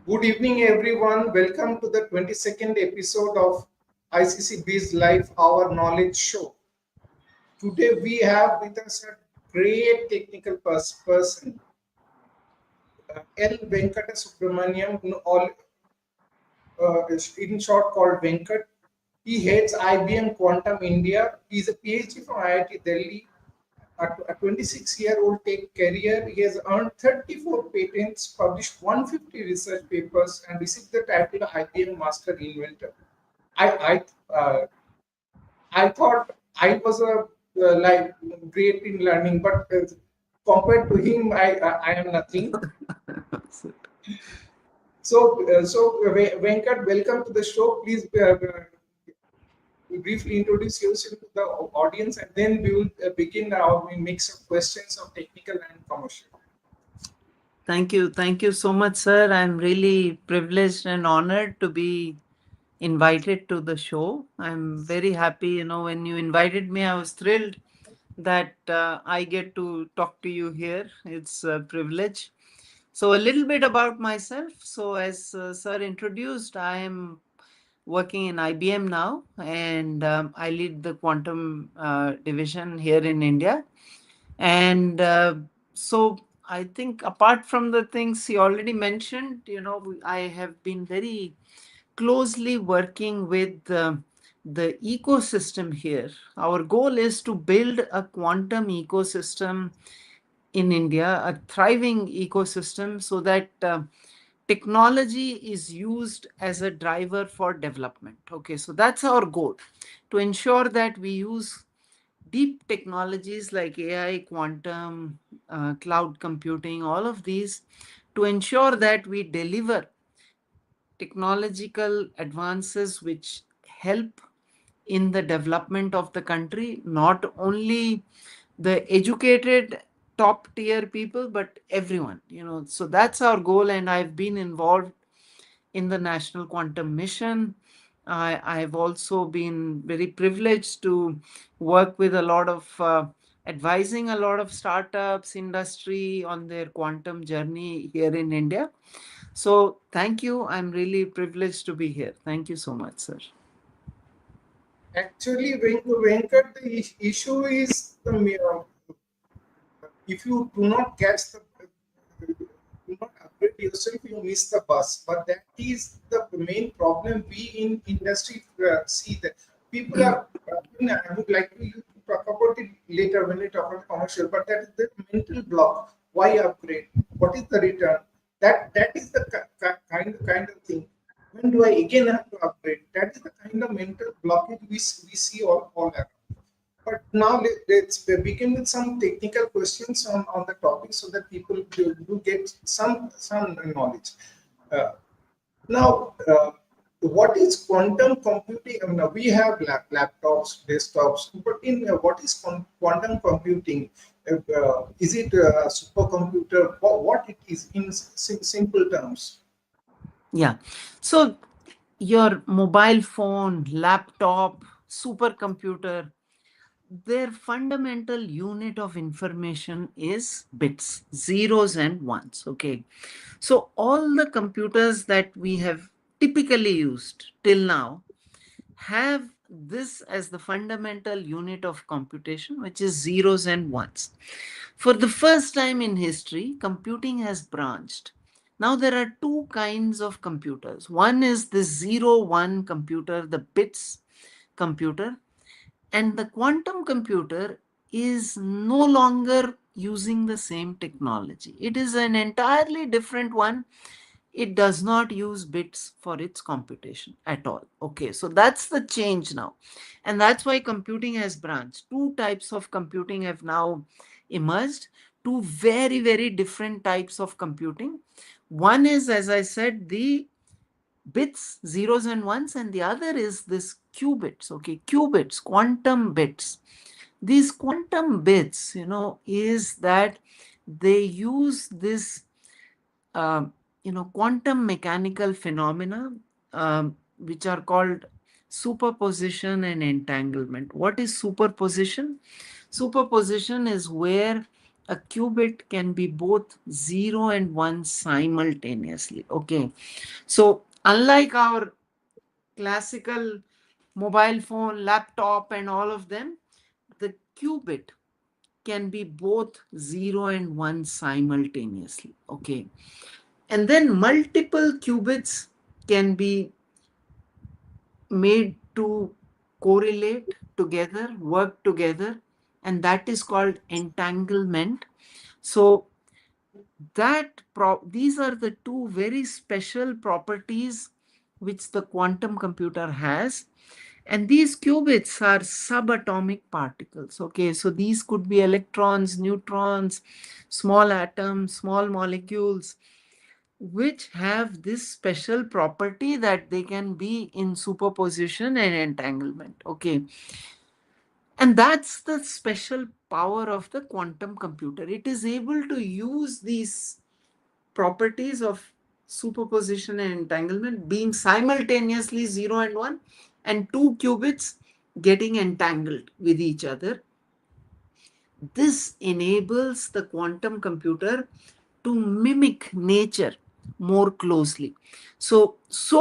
Good evening, everyone. Welcome to the 22nd episode of ICC Biz Live, our knowledge show. Today, we have with us a great technical person, L. Venkat Subramaniam, in short called Venkat. He heads IBM Quantum India. He is a PhD from IIT Delhi. A 26-year-old tech career, he has earned 34 patents, published 150 research papers, and received the title IBM Master Inventor. I thought I was a like great in learning, but compared to him, I am nothing. So Venkat, welcome to the show. Please briefly introduce yourself to the audience, and then we will begin our mix of questions of technical and commercial. Thank you. Thank you so much, sir. I'm really privileged and honored to be invited to the show. I'm very happy. When you invited me, I was thrilled that I get to talk to you here. It's a privilege. So, a little bit about myself. So, as sir introduced, I am working in IBM now, and I lead the quantum division here in India. And so I think apart from the things he already mentioned, I have been very closely working with the ecosystem here. Our goal is to build a quantum ecosystem in India, a thriving ecosystem, so that technology is used as a driver for development. Okay, so that's our goal, to ensure that we use deep technologies like AI, quantum, cloud computing, all of these, to ensure that we deliver technological advances which help in the development of the country, not only the educated top tier people, but everyone. So that's our goal, and I've been involved in the National Quantum Mission. I've also been very privileged to work with a lot of advising a lot of startups, industry on their quantum journey here in India. So thank you. I'm really privileged to be here. Thank you so much, sir. Actually, Venkat, the issue is if you do not catch the do not upgrade yourself, you miss the bus. But that is the main problem we in industry see that people are. I would like to you to talk about it later when we talk about commercial. But that is the mental block. Why upgrade? What is the return? That is the kind of thing. When do I again have to upgrade? That is the kind of mental blockage we see all around. But now let's begin with some technical questions on the topic so that people do get some knowledge. Uh, now, what is quantum computing? I mean, we have laptops, desktops, but in what is quantum computing? Is it a supercomputer? What it is in simple terms? Yeah. So your mobile phone, laptop, supercomputer, their fundamental unit of information is bits, zeros and ones. Okay. So all the computers that we have typically used till now have this as the fundamental unit of computation, which is zeros and ones. For the first time in history, computing has branched. Now there are two kinds of computers. One is the 0 1 computer, the bits computer, and the quantum computer is no longer using the same technology. It is an entirely different one. It does not use bits for its computation at all. Okay, so that's the change now. And that's why computing has branched. Two types of computing have now emerged, two very, very different types of computing. One is, as I said, the bits, zeros and ones, and the other is this qubits. Okay, qubits, quantum bits. These quantum bits, is that they use this uh, quantum mechanical phenomena, which are called superposition and entanglement. What is superposition? Superposition is where a qubit can be both 0 and 1 simultaneously. Okay. So unlike our classical mobile phone, laptop, and all of them, the qubit can be both 0 and 1 simultaneously. Okay. And then multiple qubits can be made to correlate together, work together, and that is called entanglement. So these are the two very special properties which the quantum computer has. And these qubits are subatomic particles. Okay, so these could be electrons, neutrons, small atoms, small molecules, which have this special property that they can be in superposition and entanglement. Okay, and that's the special power of the quantum computer. It is able to use these properties of superposition and entanglement being simultaneously 0 and 1, and two qubits getting entangled with each other. This enables the quantum computer to mimic nature more closely. So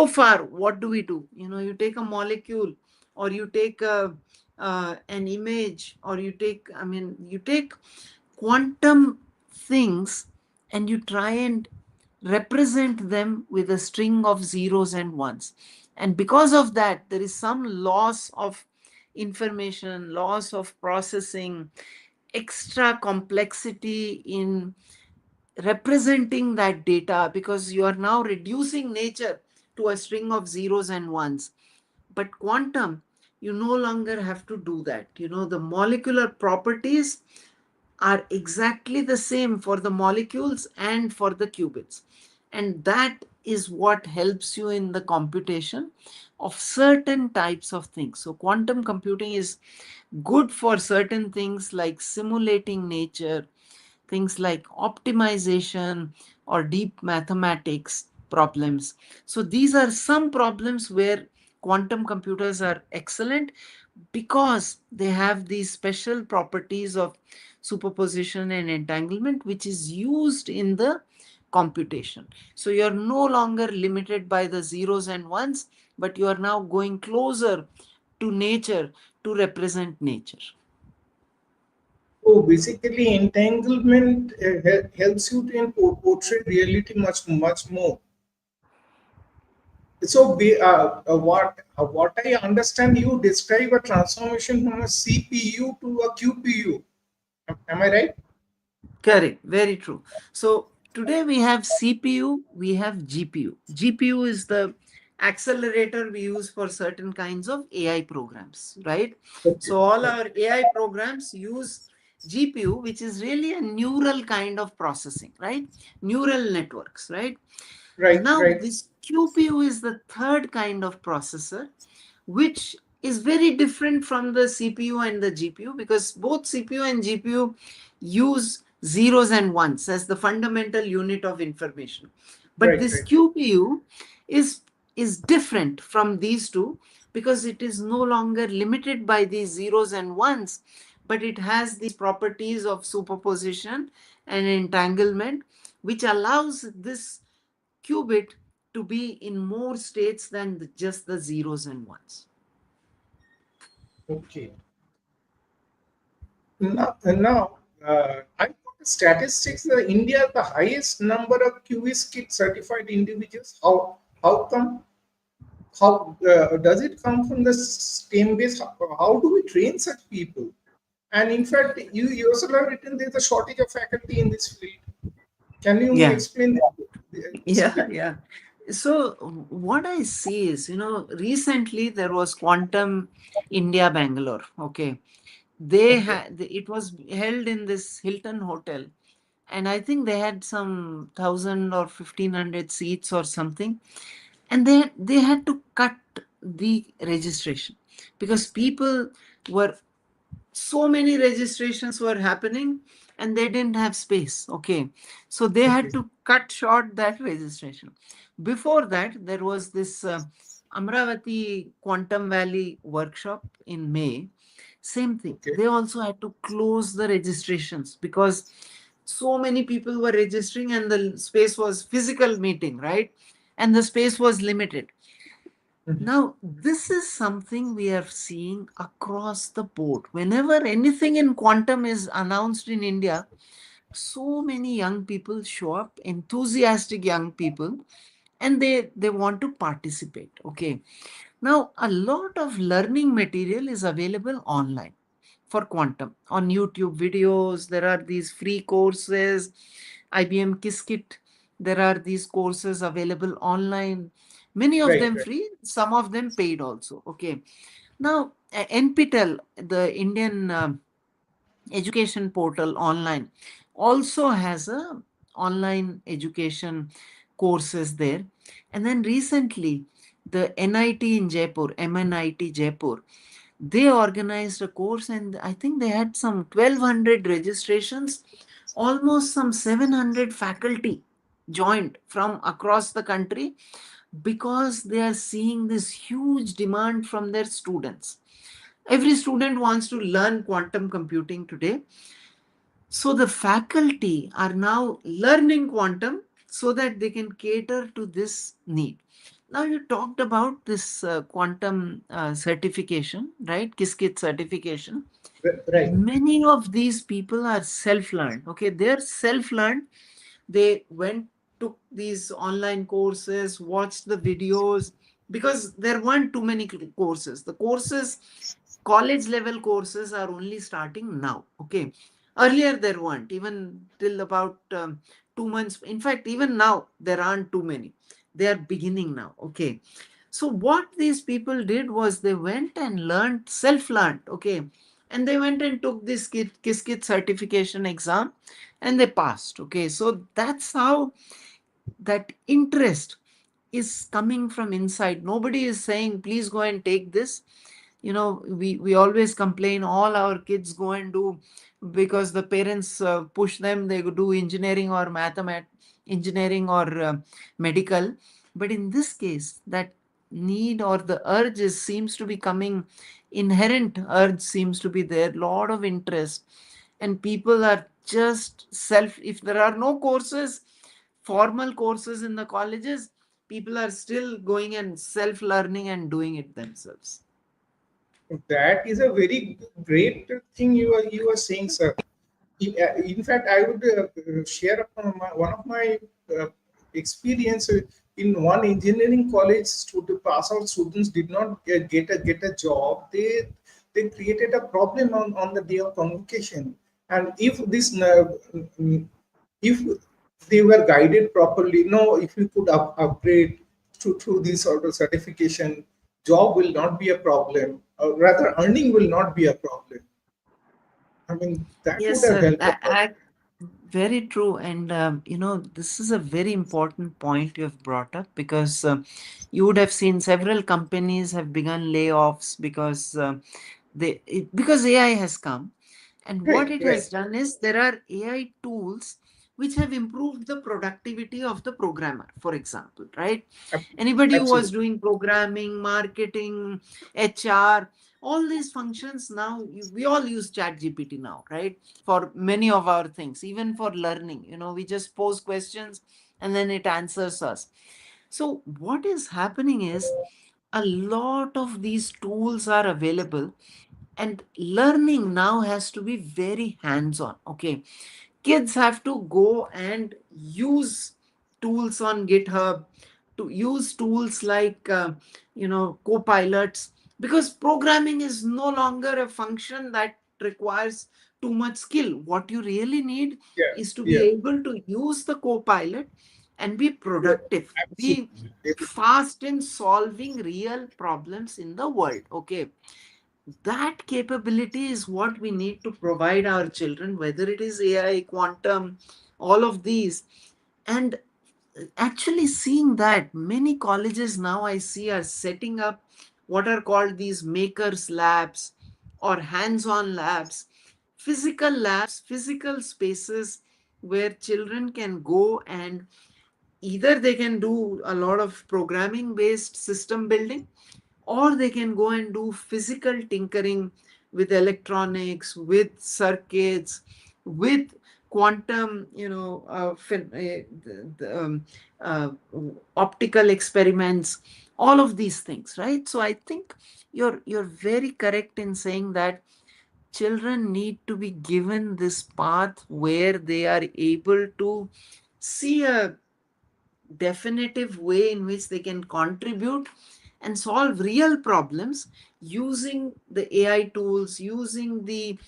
far, what do we do? You take a molecule, or you take an image, or you take quantum things, and you try and represent them with a string of zeros and ones. And because of that, there is some loss of information, loss of processing, extra complexity in representing that data, because you are now reducing nature to a string of zeros and ones. But quantum, you no longer have to do that. The molecular properties are exactly the same for the molecules and for the qubits. And that is what helps you in the computation of certain types of things. So quantum computing is good for certain things like simulating nature, things like optimization or deep mathematics problems. So these are some problems where quantum computers are excellent, because they have these special properties of superposition and entanglement, which is used in the computation. So you're no longer limited by the zeros and ones, but you are now going closer to nature to represent nature. So basically, entanglement helps you to portray reality much more. So, what I understand, you describe a transformation from a CPU to a QPU. Am I right? Correct, very true. So today we have CPU, we have GPU. GPU is the accelerator we use for certain kinds of AI programs, right? Okay. So all our AI programs use GPU, which is really a neural kind of processing, right? Neural networks, right? Right, Now, right, this QPU is the third kind of processor, which is very different from the CPU and the GPU, because both CPU and GPU use zeros and ones as the fundamental unit of information. But right, this right. QPU is, is different from these two, because it is no longer limited by these zeros and ones, but it has these properties of superposition and entanglement, which allows this qubit to be in more states than just the zeros and ones. Okay. Now, I got the statistics. India, the highest number of QS kit certified individuals. How come? How does it come from the STEM base? How do we train such people? And in fact, you yourself have written there's a shortage of faculty in this field. Can you Yeah, explain this a yeah, bit? yeah. So what I see is, recently there was Quantum India Bangalore. Okay, they Okay. had it was held in this Hilton hotel, and I think they had some 1,000 or 1,500 seats or something, and they had to cut the registration, because people were, so many registrations were happening, and they didn't have space. Okay, so they Okay. had to cut short that registration. Before that, there was this Amravati Quantum Valley workshop in May. Same thing, Okay. they also had to close the registrations, because So many people were registering, and the space was physical meeting, right? And the space was limited. Mhm. Now, this is something we are seeing across the board. Whenever anything in quantum is announced in India, so many young people show up, enthusiastic young people, and they want to participate. Okay. Now, a lot of learning material is available online for quantum on YouTube videos. There are these free courses, IBM Qiskit. There are these courses available online, many of Right, them right, free, some of them paid also. Okay. Now, NPTEL, the Indian education portal online, also has a online education courses there. And then recently, the NIT in Jaipur, MNIT Jaipur, they organized a course, and I think they had some 1200 registrations, almost some 700 faculty joined from across the country, because they are seeing this huge demand from their students. Every student wants to learn quantum computing today, so the faculty are now learning quantum so that they can cater to this need. Now you talked about this quantum certification, right? Qiskit certification. right. Many of these people are self-learned. Okay, they're self-learned. They went, took these online courses, watched the videos, because there weren't too many courses. The courses, college level courses, are only starting now. Okay, earlier there weren't, even till about 2 months. In fact, even now there aren't too many. They are beginning now. Okay, so what these people did was they went and learned, self-learned. Okay, and they went and took this Qiskit certification exam, and they passed. Okay, so that's how that interest is coming from inside. Nobody is saying, please go and take this. We always complain, all our kids go and do, because the parents push them, they do engineering or engineering or medical. But in this case, that need or the urge seems to be coming, inherent urge seems to be there, lot of interest. And people are just self, if there are no courses, formal courses in the colleges, people are still going and self learning and doing it themselves. That is a very great thing you are saying, sir. In fact, I would share one of my uh, experience in one engineering college. To pass out students did not get a job. They created a problem on the day of convocation, and if they were guided properly, no, if you could upgrade to this sort of certification, job will not be a problem. Rather, earning will not be a problem. I mean, that would Yes, have sir. helped a lot. Very true. And, this is a very important point you have brought up, because you would have seen several companies have begun layoffs because because AI has come. And what Right, it right. has done is, there are AI tools which have improved the productivity of the programmer, for example, right? Ab- Anybody who was Absolutely. doing programming, marketing, HR, all these functions now, we all use Chat GPT now, right? For many of our things, even for learning, we just pose questions and then it answers us. So what is happening is, a lot of these tools are available, and learning now has to be very hands on. Okay, kids have to go and use tools on GitHub, to use tools like co-pilots, because programming is no longer a function that requires too much skill. What you really need Yeah, is to be yeah, able to use the co-pilot and be yeah. productive, be Absolutely. Yes. fast in solving real problems in the world. Okay, that capability is what we need to provide our children, whether it is AI, quantum, all of these. And actually seeing that many colleges now I see are setting up what are called these makers labs or hands-on labs, physical spaces where children can go, and either they can do a lot of programming based system building, or they can go and do physical tinkering with electronics, with circuits, with quantum, uh, optical experiments, all of these things, right? So I think you're very correct in saying that children need to be given this path where they are able to see a definitive way in which they can contribute and solve real problems using the AI tools, using the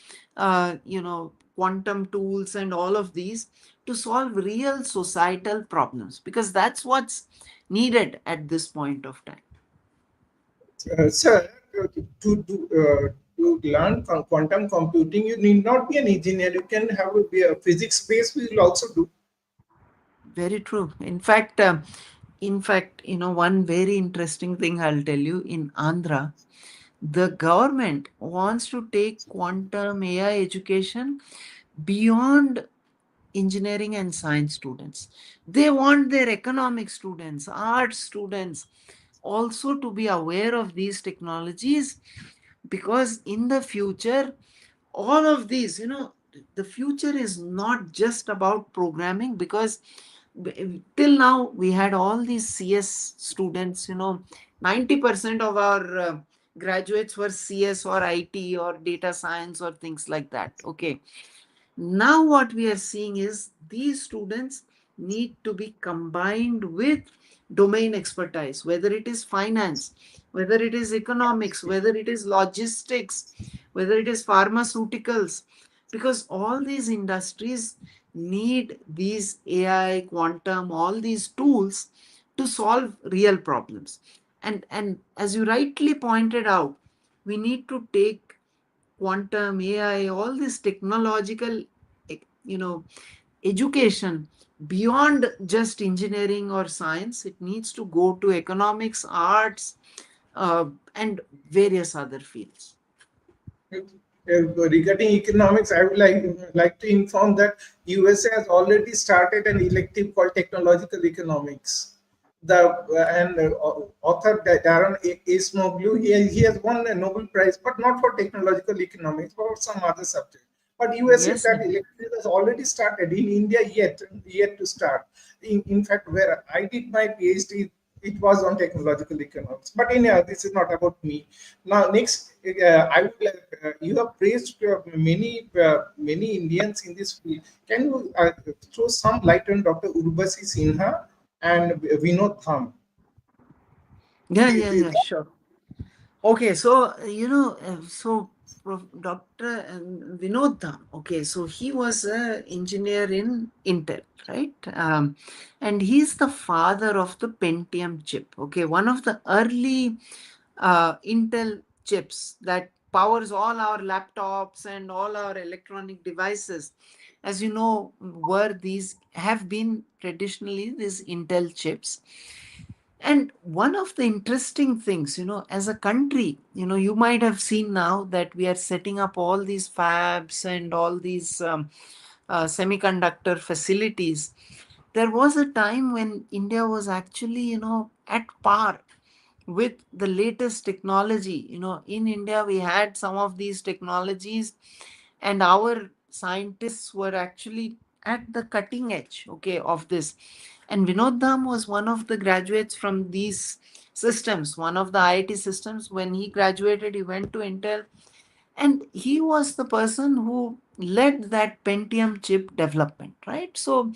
quantum tools and all of these to solve real societal problems, because that's what's needed at this point of time. Sir, to learn quantum computing, you need not be an engineer. You can have be a physics base. We will also do. Very true. In fact, one very interesting thing I'll tell you, in Andhra, the government wants to take quantum AI education beyond engineering and science students. They want their economic students, art students also to be aware of these technologies, because in the future, all of these, the future is not just about programming, because till now we had all these CS students, 90% of our graduates were CS or IT or data science or things like that. Okay. Now, what we are seeing is these students need to be combined with domain expertise, whether it is finance, whether it is economics, whether it is logistics, whether it is pharmaceuticals, because all these industries need these AI, quantum, all these tools to solve real problems. And as you rightly pointed out, we need to take quantum, AI, all this technological, education beyond just engineering or science. It needs to go to economics, arts, and various other fields. Regarding economics, I would like to inform that USA has already started an elective called technological economics. The and author Darren Acemoglu, he has won a Nobel Prize, but not for technological economics, for some other subject. But USA, Yes, that elective has already started. In India, yet to start. In fact, where I did my PhD, it was on technological economics. But this is not about me. Now, next, I would you have praised many Indians in this field. Can you throw some light on Dr. Urbasi Sinha and Vinod Tham? yeah, The- yeah, the- yeah, sure. Okay, so Dr. Vinod Dham, okay, so he was an engineer in Intel, right? And he's the father of the Pentium chip. Okay, one of the early Intel chips that powers all our laptops and all our electronic devices, as you know, have been traditionally these Intel chips. And one of the interesting things, as a country, you might have seen now that we are setting up all these fabs and all these semiconductor facilities. There was a time when India was actually, at par with the latest technology. In India, we had some of these technologies, and our scientists were actually at the cutting edge, okay, of this. And Vinod Dham was one of the graduates from these systems, one of the IIT systems. When he graduated, he went to Intel, and he was the person who led that Pentium chip development, right? So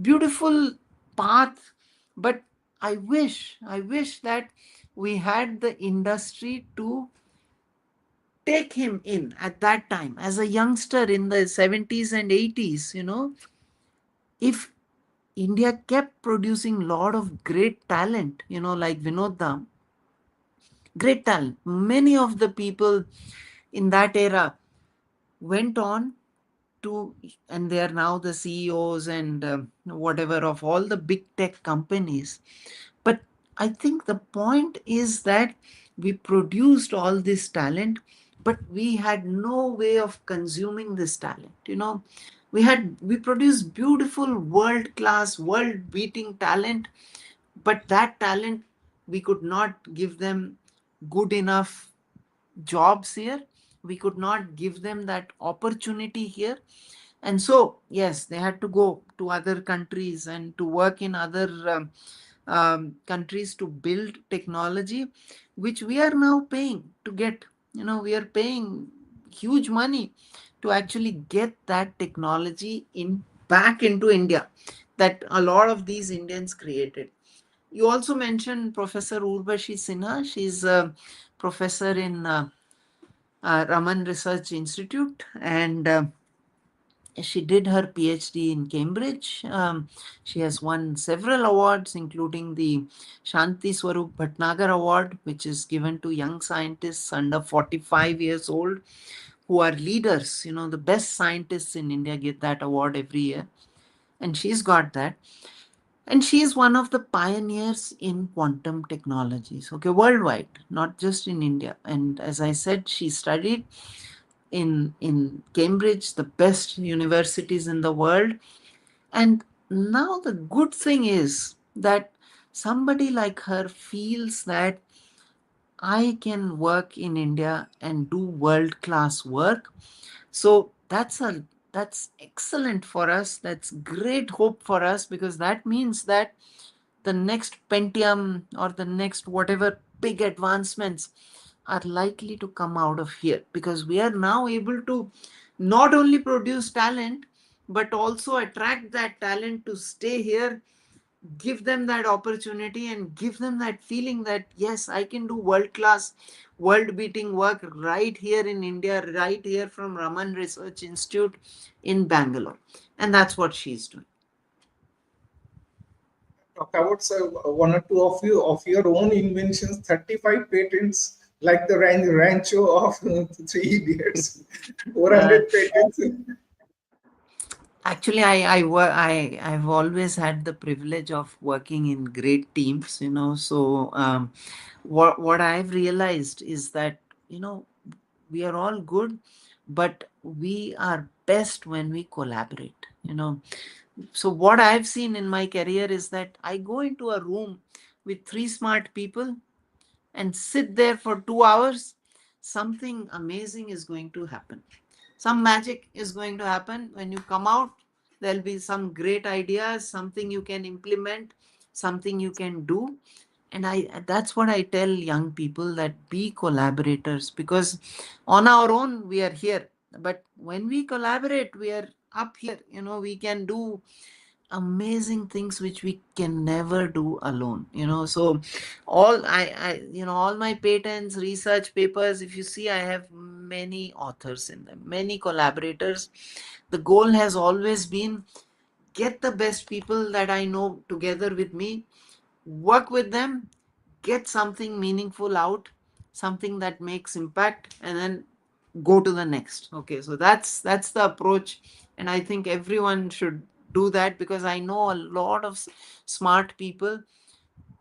beautiful path, but I wish that we had the industry to take him in at that time as a youngster in the 70s and 80s. If India kept producing a lot of great talent, like Vinod Dham, great talent. Many of the people in that era went on to, and they are now the CEOs and whatever of all the big tech companies. But I think the point is that we produced all this talent, but we had no way of consuming this talent. We produced beautiful, world class, world beating talent, but that talent, we could not give them good enough jobs here. We could not give them that opportunity here. And so, yes, they had to go to other countries and to work in other countries to build technology, which we are now paying to get. We are paying huge money to actually get that technology in back into India that a lot of these Indians created. You also mentioned Professor Urvashi Sinha. She's a professor in Raman Research Institute, and she did her PhD in Cambridge. She has won several awards, including the Shanti Swarup Bhatnagar Award, which is given to young scientists under 45 years old who are leaders. The best scientists in India get that award every year. And she's got that. And she is one of the pioneers in quantum technologies, okay, worldwide, not just in India. And as I said, she studied in Cambridge, the best universities in the world. And now the good thing is that somebody like her feels that I can work in India and do world class work. So that's excellent for us. That's great hope for us, because that means that the next Pentium or the next whatever big advancements are likely to come out of here, because we are now able to not only produce talent but also attract that talent to stay here, give them that opportunity and give them that feeling that yes, I can do world class, world beating work right here in India, right here from Raman Research Institute in Bangalore. And that's what she's doing. Talk about one or two of you of your own inventions, 35 patents, like the rancho of Three Idiots, uh, 400 patents. Actually, I've always had the privilege of working in great teams, So what I've realized is that we are all good, but we are best when we collaborate. So what I've seen in my career is that I go into a room with three smart people and sit there for 2 hours. Something amazing is going to happen. Some magic is going to happen. When you come out, there'll be some great ideas, something you can implement, something you can do. And that's what I tell young people, that be collaborators, because on our own we are here, but when we collaborate we are up here. We can do amazing things which we can never do alone. So all all my patents, research papers, if you see, I have many authors in them, many collaborators. The goal has always been, get the best people that I know together with me, work with them, get something meaningful out, something that makes impact, and then go to the next. Okay, so that's the approach, and I think everyone should do that, because I know a lot of smart people,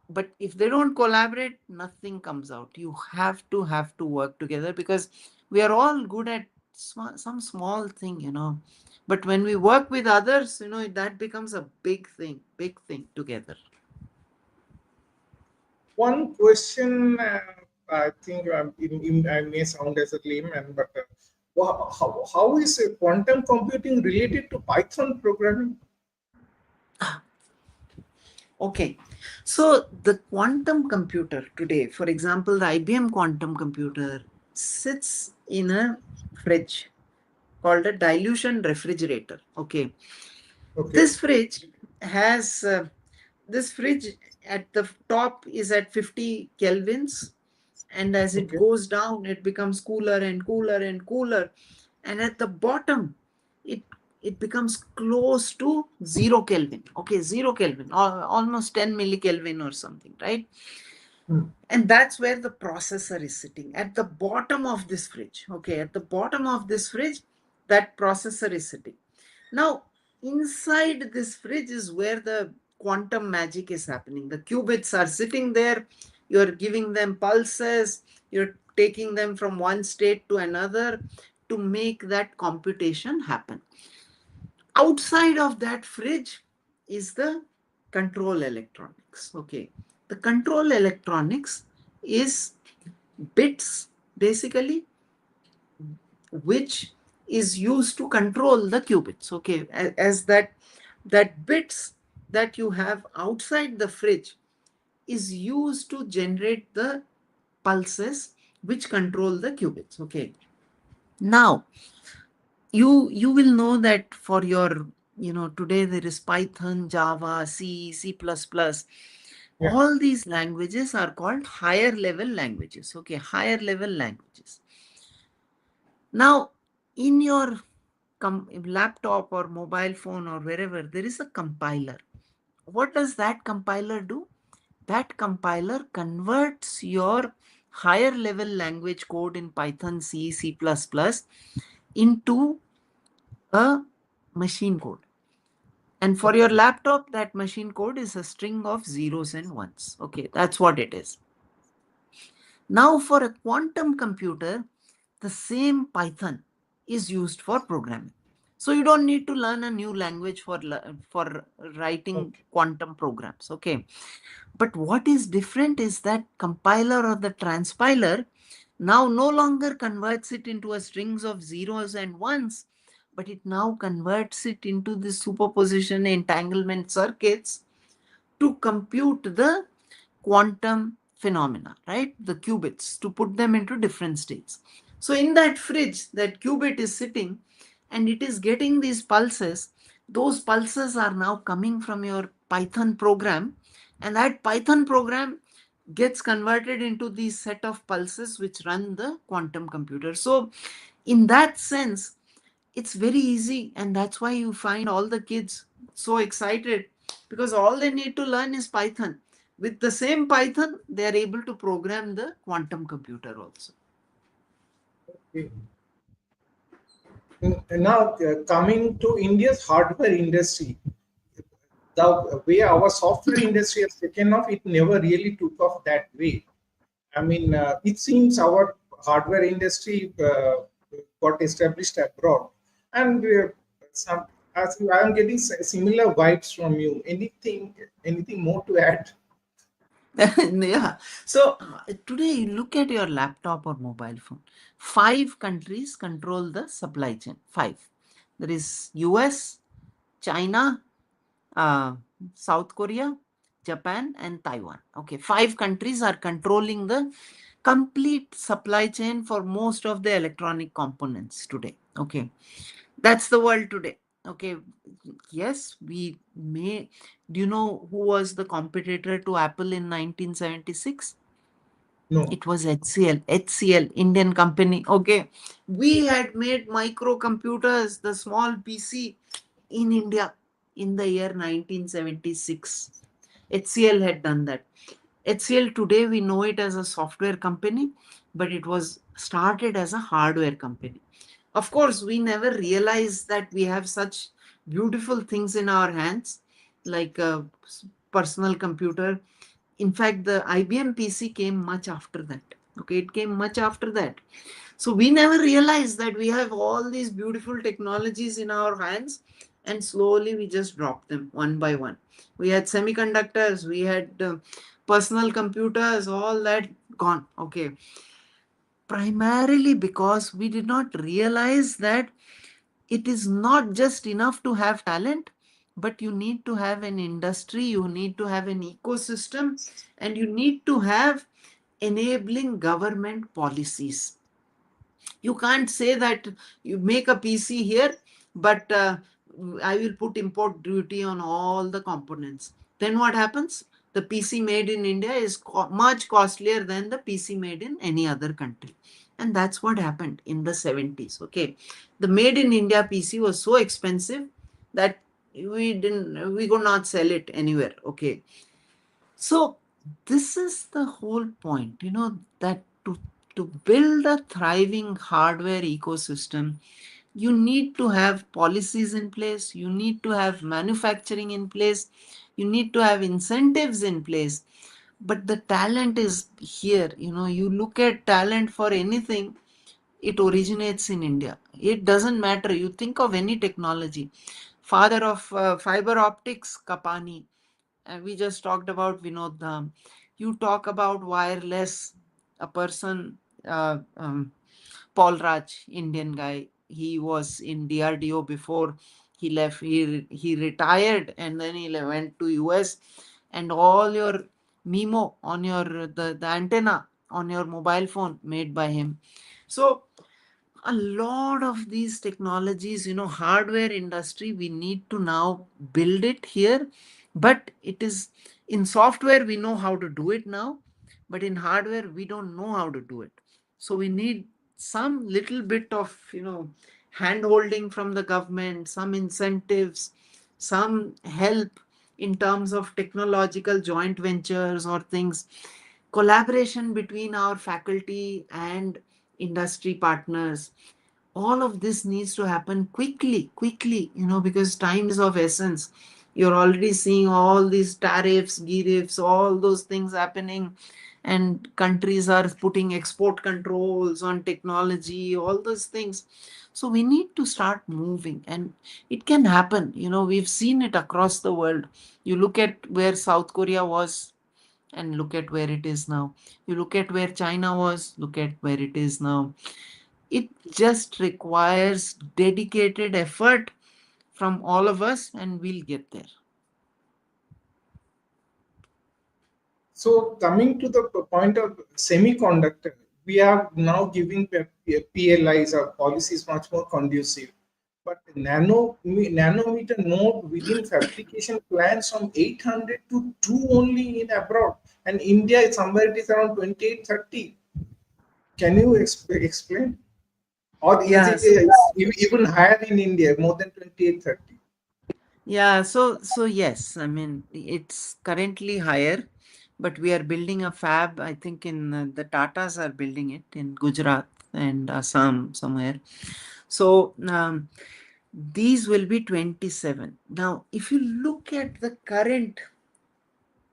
but if they don't collaborate, nothing comes out. You have to work together, because we are all good at some small thing. But when we work with others, that becomes a big thing together. One question, I think I may sound as a layman, but how is quantum computing related to Python programming? Okay. So the quantum computer today, for example, the IBM quantum computer sits in a fridge called a dilution refrigerator. Okay. Okay, This fridge has, this fridge at the top is at 50 kelvins. And as it okay, goes down, it becomes cooler and cooler and cooler. And at the bottom, it it becomes close to 0 Kelvin. Okay, 0 Kelvin, almost 10 millikelvin or something, right? hmm, And that's where the processor is sitting, at the bottom of this fridge. Okay, at the bottom of this fridge, that processor is sitting. Now, inside this fridge is where the quantum magic is happening. The qubits are sitting there, you're giving them pulses, you're taking them from one state to another to make that computation happen. Outside of that fridge is the control electronics. Okay, the control electronics is bits, basically, which is used to control the qubits. Okay, as that bits that you have outside the fridge is used to generate the pulses which control the qubits. Okay, now you will know that for your, today there is Python, Java, C++. Yeah. All these languages are called higher level languages. Okay, higher level languages. Now, in your laptop or mobile phone or wherever, there is a compiler. What does that compiler do? That compiler converts your higher level language code in Python, C++ into a machine code. And for your Okay. laptop, that machine code is a string of zeros and ones. Okay, that's what it is. Now, for a quantum computer, the same Python is used for programming. So you don't need to learn a new language for writing Okay. quantum programs. Okay. But what is different is that compiler or the transpiler now no longer converts it into a strings of zeros and ones, but it now converts it into the superposition entanglement circuits to compute the quantum phenomena, right? The qubits, to put them into different states. So in that fridge, that qubit is sitting and it is getting these pulses. Those pulses are now coming from your Python program, and that Python program gets converted into these set of pulses which run the quantum computer. So in that sense, it's very easy, and that's why you find all the kids so excited, because all they need to learn is Python. With the same Python, they are able to program the quantum computer also. Okay. Now, coming to India's hardware industry, the way our software industry has taken off, it never really took off that way. I mean, it seems our hardware industry got established abroad, and some, as I am getting similar vibes from you. Anything more to add? Yeah. So today, you look at your laptop or mobile phone. 5 countries control the supply chain. Five. There is US, China, uh, South Korea, Japan, and Taiwan. Okay, 5 countries are controlling the complete supply chain for most of the electronic components today. Okay, that's the world today. Okay, yes, we may. Do you know who was the competitor to Apple in 1976? No. It was HCL, Indian company. Okay, we had made microcomputers, the small PC, in India in the year 1976. HCL had done that. HCL today we know it as a software company, but it was started as a hardware company. Of course, we never realized that we have such beautiful things in our hands, like a personal computer. In fact, the IBM PC came much after that. Okay, it came much after that. So we never realized that we have all these beautiful technologies in our hands, and slowly we just dropped them one by one. We had semiconductors, we had personal computers, all that gone. Okay, primarily because we did not realize that it is not just enough to have talent, but you need to have an industry, you need to have an ecosystem, and you need to have enabling government policies. You can't say that you make a PC here, but I will put import duty on all the components. Then what happens? The PC made in India is much costlier than the PC made in any other country. And that's what happened in the 70s. Okay. The made in India PC was so expensive that we could not sell it anywhere. Okay. So this is the whole point, that to build a thriving hardware ecosystem, you need to have policies in place, you need to have manufacturing in place, you need to have incentives in place. But the talent is here. You look at talent for anything, it originates in India. It doesn't matter. You think of any technology. Father of fiber optics, Kapani. And we just talked about Vinod Dham. You talk about wireless, a person, Paul Raj, Indian guy. he was in DRDO before he left. He retired and then he went to US, and all your MIMO on your the antenna on your mobile phone made by him. So a lot of these technologies, hardware industry, we need to now build it here. But it is in software, we know how to do it now, but in hardware, we don't know how to do it. So we need some little bit of, hand holding from the government, some incentives, some help in terms of technological joint ventures or things, collaboration between our faculty and industry partners. All of this needs to happen quickly, because time is of essence. You're already seeing all these tariffs, giriffs, all those things happening, and countries are putting export controls on technology, all those things. So we need to start moving, and it can happen. We've seen it across the world. You look at where South Korea was and look at where it is now. You look at where China was, look at where it is now. It just requires dedicated effort from all of us, and we'll get there. So coming to the point of semiconductor, we are now giving PLIs or policies much more conducive. But nanometer node within fabrication plans from 800 to 2 only in abroad, and India is somewhere it is around 28-30. Can you explain? Or is it Yes. even higher in India, more than 28-30? Yeah, so yes, I mean it's currently higher, but we are building a fab. I think in the Tatas are building it in Gujarat and Assam somewhere. So these will be 27. Now, if you look at the current,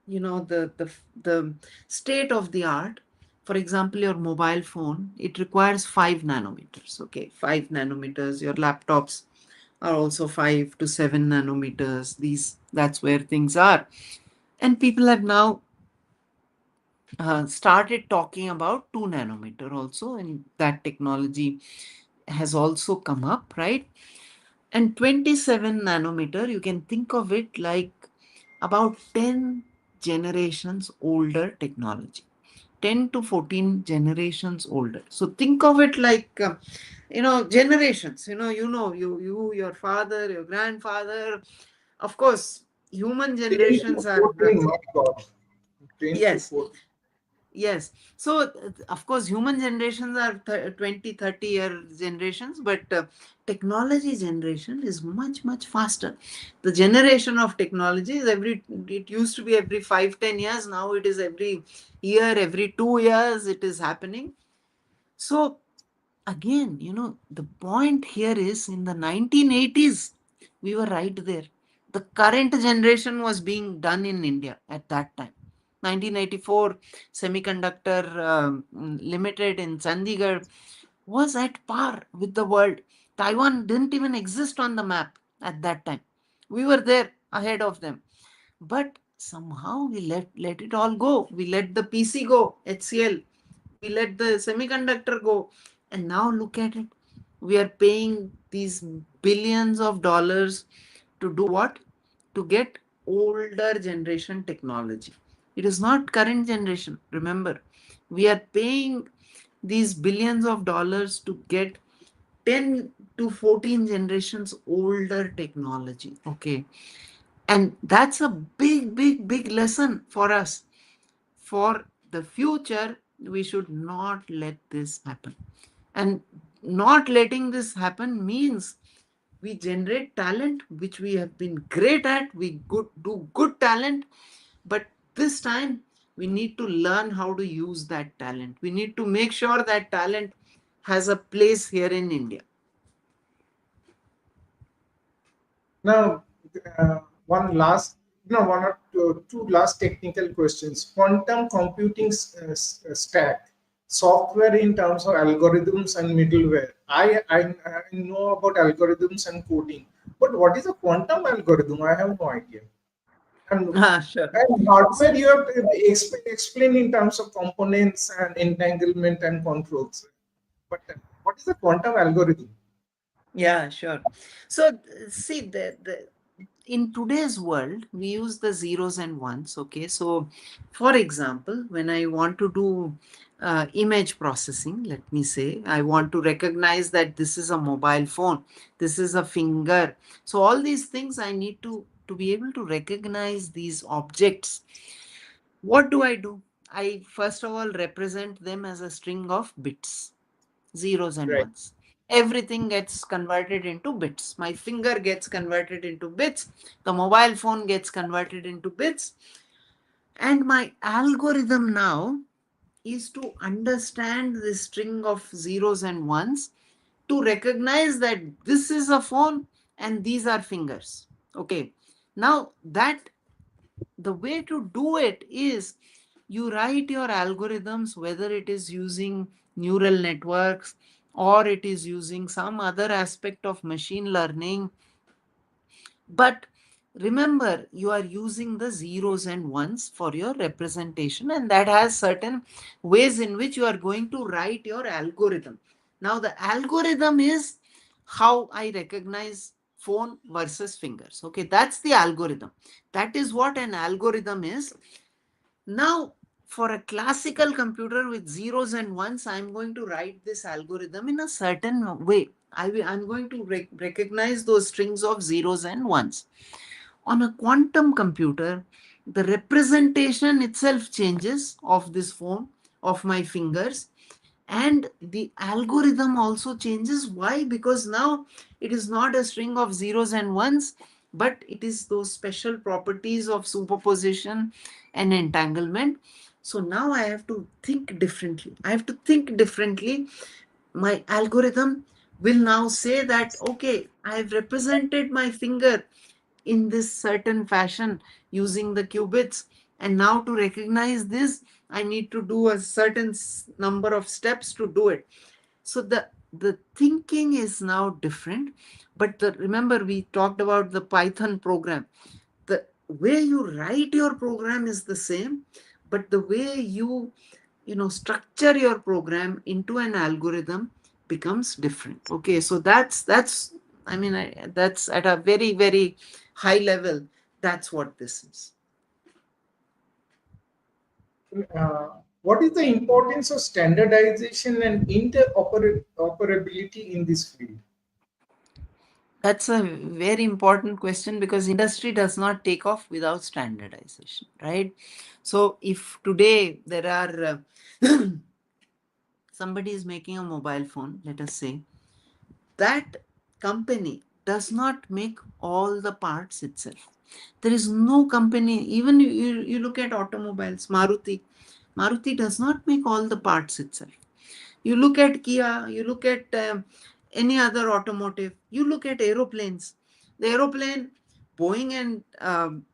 the state of the art, for example, your mobile phone, it requires 5 nanometers. Okay, 5 nanometers. Your laptops are also 5 to 7 nanometers. That's where things are. And people have now started talking about 2 nanometer also, and that technology has also come up, right? And 27 nanometer, you can think of it like about 10 generations older technology. 10 to 14 generations older. So think of it like, generations. Your father, your grandfather. Of course, human 10 to generations are, 14, my God. 10 to yes, 14. yes. So, of course, human generations are 20, 30-year generations, but technology generation is much, much faster. The generation of technology is it used to be every 5, 10 years. Now it is every year, every 2 years, it is happening. So, again, the point here is in the 1980s, we were right there. The current generation was being done in India at that time. 1984 Semiconductor Limited in Chandigarh was at par with the world. Taiwan didn't even exist on the map at that time. We were there ahead of them. But somehow we let it all go. We let the PC go, HCL. We let the semiconductor go. And now look at it. We are paying these billions of dollars to do what? To get older generation technology. It is not current generation. Remember, we are paying these billions of dollars to get 10 to 14 generations older technology. Okay. And that's a big lesson for us. For the future, we should not let this happen. And not letting this happen means we generate talent, which we have been great at. We do good talent, but this time we need to learn how to use that talent. We need to make sure that talent has a place here in India. Now, one last, no, one or two last technical questions. Quantum computing stack, software in terms of algorithms and middleware. I know about algorithms and coding, but what is a quantum algorithm? I have no idea. And, Sure. and hardware, you have to explain in terms of components and entanglement and controls. But what is a quantum algorithm? Yeah, sure. So see, in today's world, we use the zeros and ones. Okay, so for example, when I want to do image processing, let me say, I want to recognize that this is a mobile phone, this is a finger. So all these things I need to be able to recognize these objects. What do? I first of all represent them as a string of bits, zeros and Right. ones. Everything gets converted into bits. My finger gets converted into bits. The mobile phone gets converted into bits. And my algorithm now is to understand this string of zeros and ones to recognize that this is a phone and these are fingers. Okay. Now, that the way to do it is you write your algorithms, whether it is using neural networks or it is using some other aspect of machine learning. But remember, you are using the zeros and ones for your representation, and that has certain ways in which you are going to write your algorithm. Now, the algorithm is how I recognize phone versus fingers. Okay, that's the algorithm. That is what an algorithm is. Now, for a classical computer with zeros and ones, I'm going to write this algorithm in a certain way. I'm going to recognize those strings of zeros and ones. On a quantum computer, the representation itself changes of this phone, of my fingers, and the algorithm also changes. Why? Because now it is not a string of zeros and ones, but it is those special properties of superposition and entanglement. So now I have to think differently. I have to think differently. My algorithm will now say that, okay, I have represented my finger in this certain fashion using the qubits, and now to recognize this I need to do a certain number of steps to do it. So the thinking is now different. But remember, we talked about the Python program. The way you write your program is the same, but the way you structure your program into an algorithm becomes different. Okay, so that's I mean, that's at a very, very high level. That's what this is. What is the importance of standardization and interoperability in this field? That's a very important question because industry does not take off without standardization, right? So if today there are somebody is making a mobile phone, let us say, that company does not make all the parts itself. There is no company, even you look at automobiles, Maruti does not make all the parts itself. You look at Kia, you look at any other automotive, you look at aeroplanes. The aeroplane, Boeing and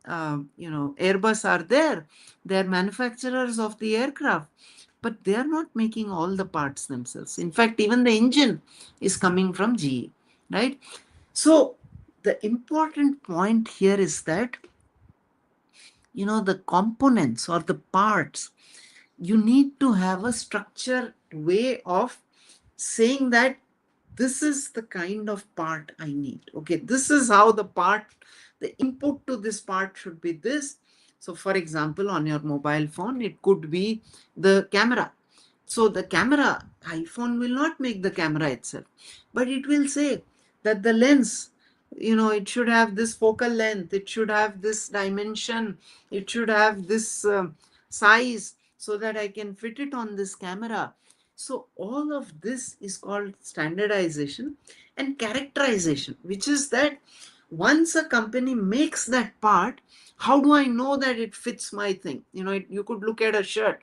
Airbus are there. They are manufacturers of the aircraft, but they are not making all the parts themselves. In fact, even the engine is coming from GE, right? So the important point here is that the components or the parts, you need to have a structured way of saying that this is the kind of part I need. Okay, this is how the input to this part should be this. So for example, on your mobile phone, it could be the camera. So the camera, iPhone will not make the camera itself, but it will say that the lens, it should have this focal length, it should have this dimension, it should have this size so that I can fit it on this camera. So all of this is called standardization and characterization, which is that once a company makes that part, how do I know that it fits my thing? You could look at a shirt.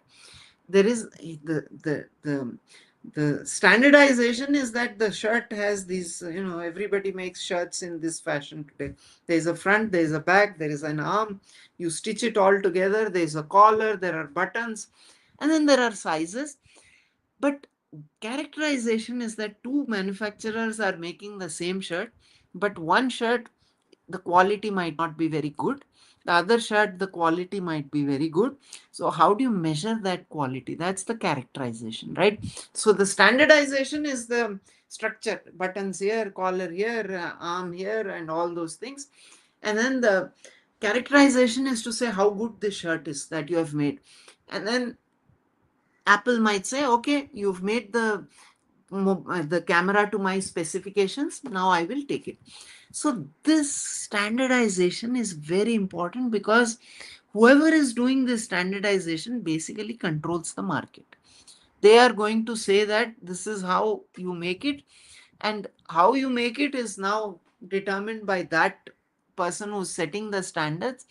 There is the standardization is that the shirt has these, everybody makes shirts in this fashion today. There's a front, there's a back, there is an arm. You stitch it all together. There's a collar, there are buttons, and then there are sizes. But characterization is that two manufacturers are making the same shirt, but one shirt, the quality might not be very good. The other shirt, the quality might be very good. So how do you measure that quality? That's the characterization, right? So the standardization is the structure, buttons here, collar here, arm here, and all those things. And then the characterization is to say how good the shirt is that you have made. And then Apple might say, okay, you've made the camera to my specifications. Now I will take it. So this standardization is very important because whoever is doing this standardization basically controls the market. They are going to say that this is how you make it, and how you make it is now determined by that person who's setting the standards.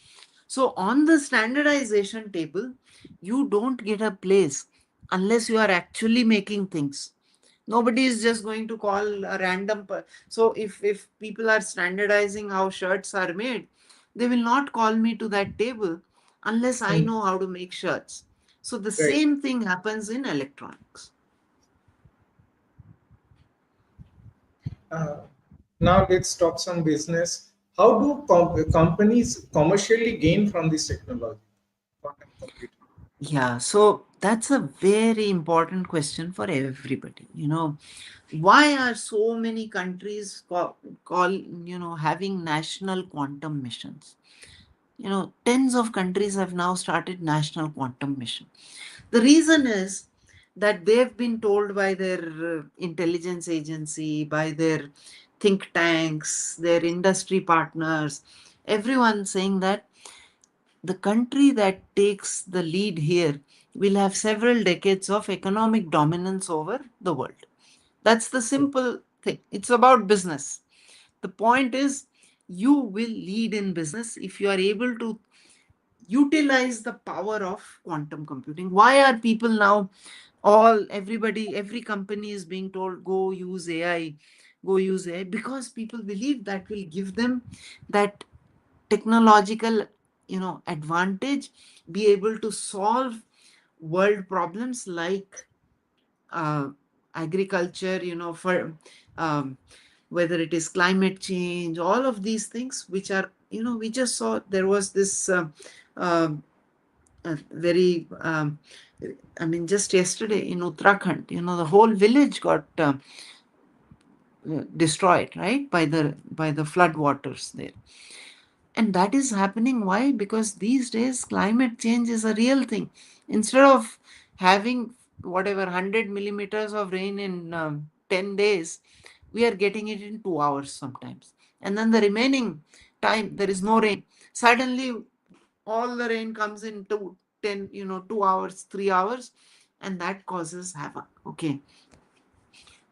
So on the standardization table, you don't get a place unless you are actually making things. Nobody is just going to call a random so if people are standardizing how shirts are made, they will not call me to that table unless I Mm. know how to make shirts. So the Right. same thing happens in electronics. Uh, Now let's talk some business. How do companies commercially gain from this technology, quantum computing? Yeah, so that's a very important question for everybody. Why are so many countries having national quantum missions? Tens of countries have now started national quantum mission. The reason is that they've been told by their intelligence agency, by their think tanks, their industry partners, everyone saying that the country that takes the lead here will have several decades of economic dominance over the world. That's the simple thing. It's about business. The point is, you will lead in business if you are able to utilize the power of quantum computing. Why are people now, every company is being told, go use AI, go use AI? Because people believe that will give them that technological advantage, be able to solve world problems like uh, agriculture, for um, whether it is climate change, all of these things, which are, we just saw there was this uh, very I mean, just yesterday in Uttarakhand, the whole village got destroyed, right, by the flood waters there. And that is happening. Why? Because these days climate change is a real thing. Instead of having whatever 100 millimeters of rain in 10 days, we are getting it in 2 hours sometimes. And then the remaining time, there is no rain. Suddenly, all the rain comes in 2 hours, 3 hours, and that causes havoc. Okay.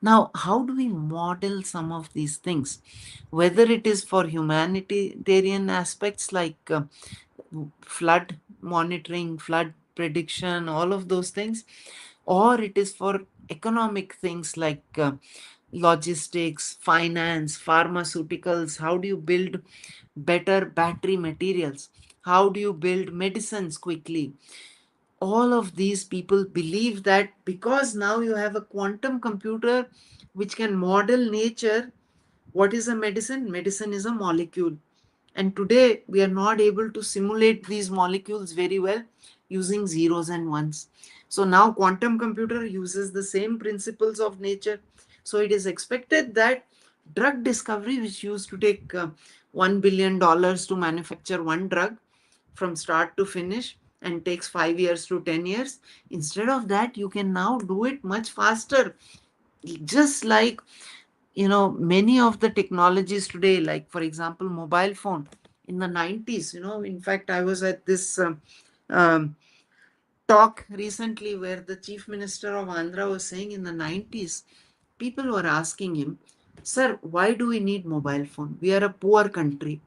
Now, how do we model some of these things? Whether it is for humanitarian aspects like flood monitoring, flood prediction, all of those things, or it is for economic things like logistics, finance, pharmaceuticals. How do you build better battery materials? How do you build medicines quickly? All of these people believe that because now you have a quantum computer which can model nature, what is a medicine? Medicine is a molecule. And today we are not able to simulate these molecules very well using zeros and ones. So now quantum computer uses the same principles of nature. So it is expected that drug discovery, which used to take $1 billion to manufacture one drug from start to finish and takes 5 years to 10 years, instead of that, you can now do it much faster. Just like many of the technologies today, like for example mobile phone in the 90s. In fact, I was at this um, talk recently where the chief minister of Andhra was saying in the 90s people were asking him, sir, why do we need mobile phone? We are a poor country.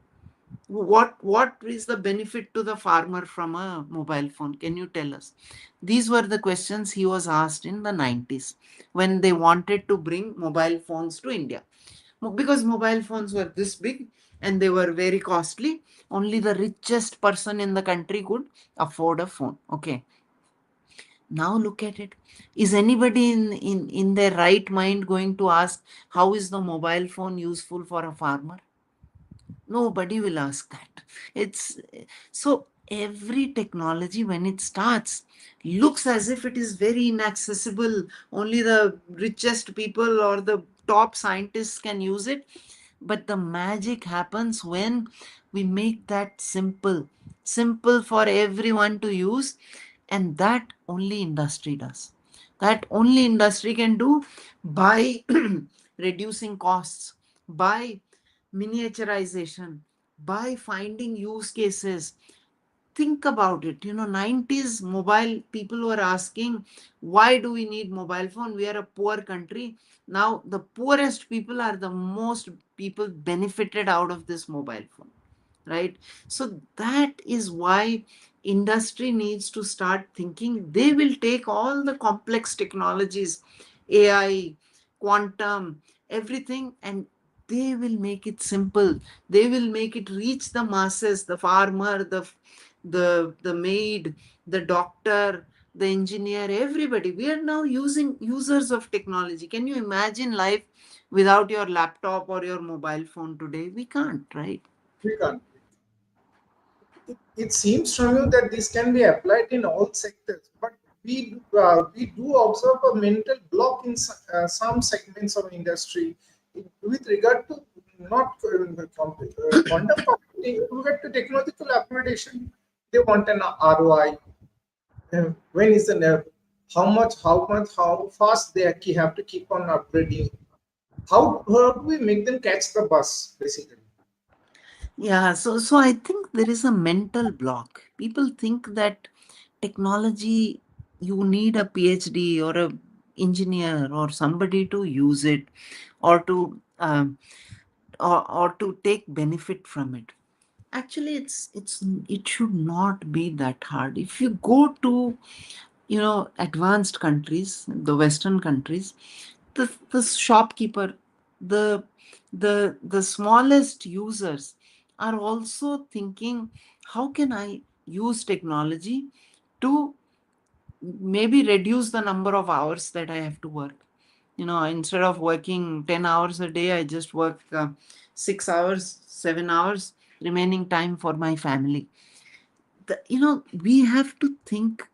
What is the benefit to the farmer from a mobile phone? Can you tell us? These were the questions he was asked in the 90s when they wanted to bring mobile phones to India. Because mobile phones were this big and they were very costly, only the richest person in the country could afford a phone. Okay. Now look at it. Is anybody in their right mind going to ask how is the mobile phone useful for a farmer? Nobody will ask that. It's so every technology when it starts looks as if it is very inaccessible. Only the richest people or the top scientists can use it. But the magic happens when we make that simple, simple for everyone to use, and that only industry does. That only industry can do by reducing costs, by miniaturization, by finding use cases. Think about it. 90s mobile people were asking, why do we need mobile phone? We are a poor country. Now, the poorest people are the most people benefited out of this mobile phone, right? So that is why industry needs to start thinking. They will take all the complex technologies, AI, quantum, everything, and they will make it simple. They will make it reach the masses, the farmer, the maid, the doctor, the engineer, everybody. We are now using users of technology. Can you imagine life without your laptop or your mobile phone today? We can't, right? We can't. It seems from you that this can be applied in all sectors, but we do observe a mental block in some segments of industry with regard to not quantum computing, with regard to technological application. They want an ROI. When is the how fast they have to keep on upgrading. How do we make them catch the bus, basically? Yeah, so I think there is a mental block. People think that technology, you need a PhD or a engineer or somebody to use it, or to or to take benefit from it. Actually, it should not be that hard. If you go to advanced countries, the Western countries, the shopkeeper, the the smallest users are also thinking, how can I use technology to maybe reduce the number of hours that I have to work. Instead of working 10 hours a day, I just work 6 hours, 7 hours, remaining time for my family. We have to think,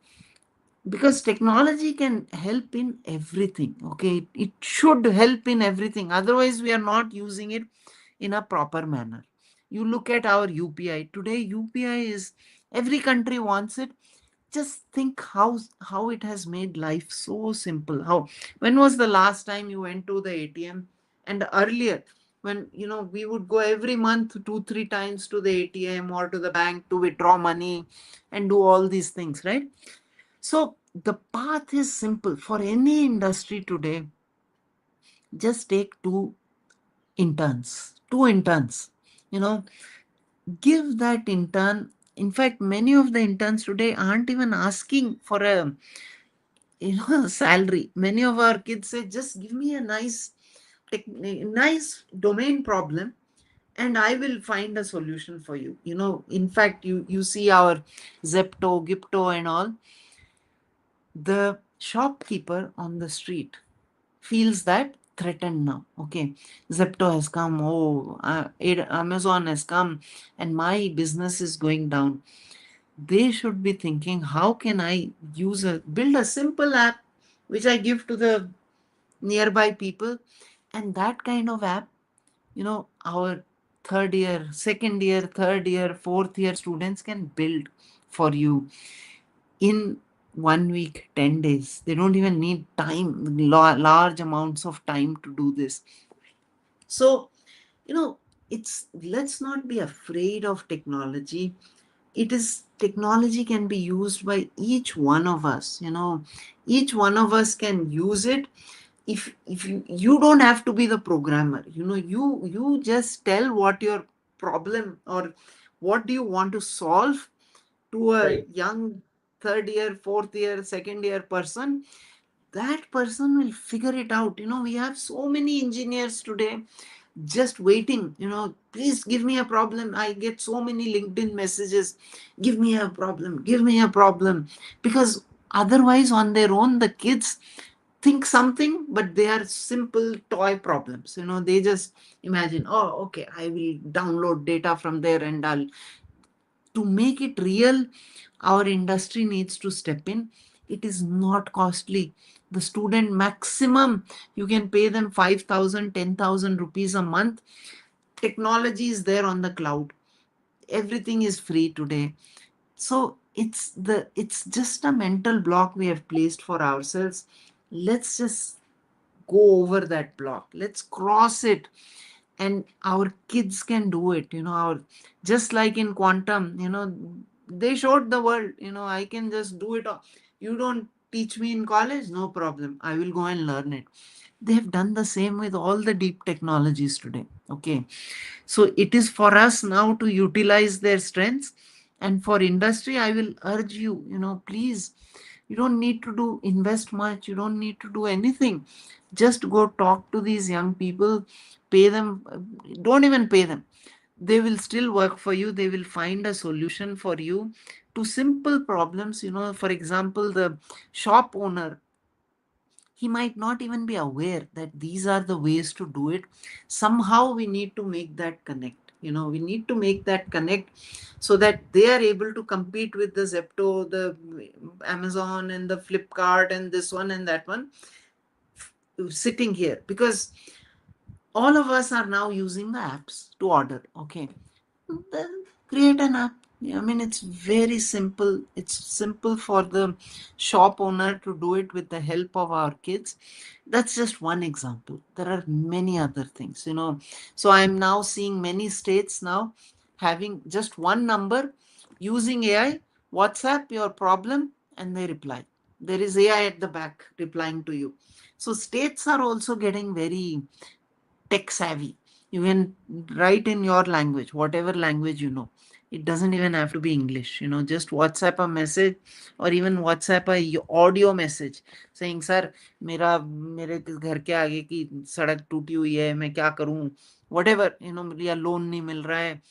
because technology can help in everything. Okay, it should help in everything, otherwise we are not using it in a proper manner. You look at our UPI today. UPI is, every country wants it. Just think how it has made life so simple. How, when was the last time you went to the ATM? And earlier, when we would go every month 2 3 times to the ATM or to the bank to withdraw money and do all these things, right? So the path is simple for any industry today. Just take two interns, you know, give that intern. In fact, many of the interns today aren't even asking for a salary. Many of our kids say, just give me a nice domain problem and I will find a solution for you. In fact, you see our Zepto, Gipto and all. The shopkeeper on the street feels that threatened now. Okay, Zepto has come, oh, Amazon has come, and my business is going down. They should be thinking, how can I build a simple app which I give to the nearby people, and that kind of app, our second year, third year, fourth year students can build for you in 1 week, 10 days. They don't even need time, large amounts of time to do this. So, it's, let's not be afraid of technology. Technology can be used by each one of us. Each one of us can use it. If you don't have to be the programmer. You just tell what your problem, or what do you want to solve to a Right. young third year, fourth year, second year person. That person will figure it out. We have so many engineers today just waiting. Please give me a problem. I get so many LinkedIn messages, give me a problem, give me a problem. Because otherwise, on their own, the kids think something, but they are simple toy problems. They just imagine, oh, okay, I will download data from there and I'll. To make it real, our industry needs to step in. It is not costly. The student maximum, you can pay them 5,000, 10,000 rupees a month. Technology is there on the cloud. Everything is free today. So it's just a mental block we have placed for ourselves. Let's just go over that block. Let's cross it, and our kids can do it. Our, just like in quantum, they showed the world, I can just do it all. You don't teach me in college, no problem, I will go and learn it. They have done the same with all the deep technologies today. Okay, so it is for us now to utilize their strengths. And for industry, I will urge you, please, you don't need to invest much. You don't need to do anything. Just go talk to these young people, pay them, don't even pay them. They will still work for you. They will find a solution for you to simple problems. For example, the shop owner, he might not even be aware that these are the ways to do it. Somehow we need to make that connect. We need to make that connect so that they are able to compete with the Zepto, the Amazon, and the Flipkart, and this one and that one, sitting here. Because all of us are now using the apps to order. Okay, then create an app. Yeah, I mean, it's very simple. It's simple for the shop owner to do it with the help of our kids. That's just one example. There are many other things. So I'm now seeing many states now having just one number, using AI, WhatsApp your problem, and they reply. There is AI at the back replying to you. So states are also getting very tech savvy. You can write in your language, whatever language you know. It doesn't even have to be English. Just WhatsApp a message, or even WhatsApp a audio message saying, sir, मेरे घर के आगे की सड़क टूटी हुई है, मैं क्या करूं, whatever, या लोन नहीं मिल रहा है.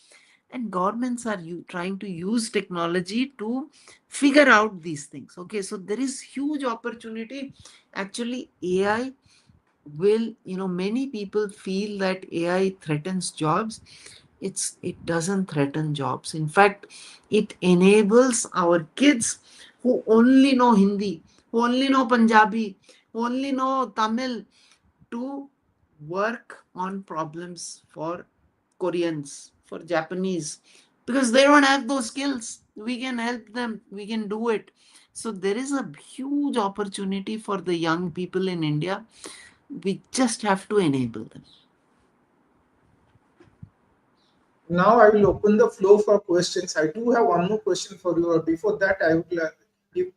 And governments are trying to use technology to figure out these things. Okay, so there is huge opportunity. Actually, AI will, many people feel that AI threatens jobs. It doesn't threaten jobs. In fact, it enables our kids who only know Hindi, who only know Punjabi, who only know Tamil, to work on problems for Koreans, for Japanese, because they don't have those skills. We can help them, we can do it. So there is a huge opportunity for the young people in India. We just have to enable them. Now I will open the floor for questions. I do have one more question for you. Before that, I would like, if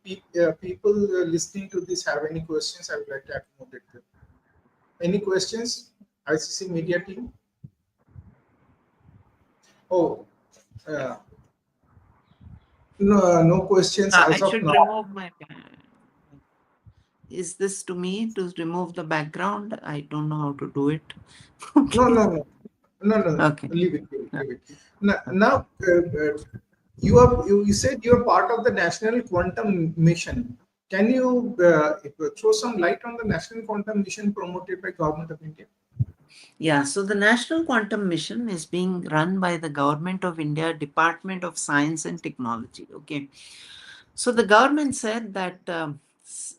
people listening to this have any questions, I would like to accommodate them. Any questions, ICC media team? Oh, no questions as I of should now. remove my. Is this to me to remove the background? I don't know how to do it. Okay. No. Okay. Leave it. Now, you said you are part of the National Quantum Mission. Can you throw some light on the National Quantum Mission promoted by Government of India? Yeah, so the National Quantum Mission is being run by the Government of India, Department of Science and Technology. Okay, so the government said that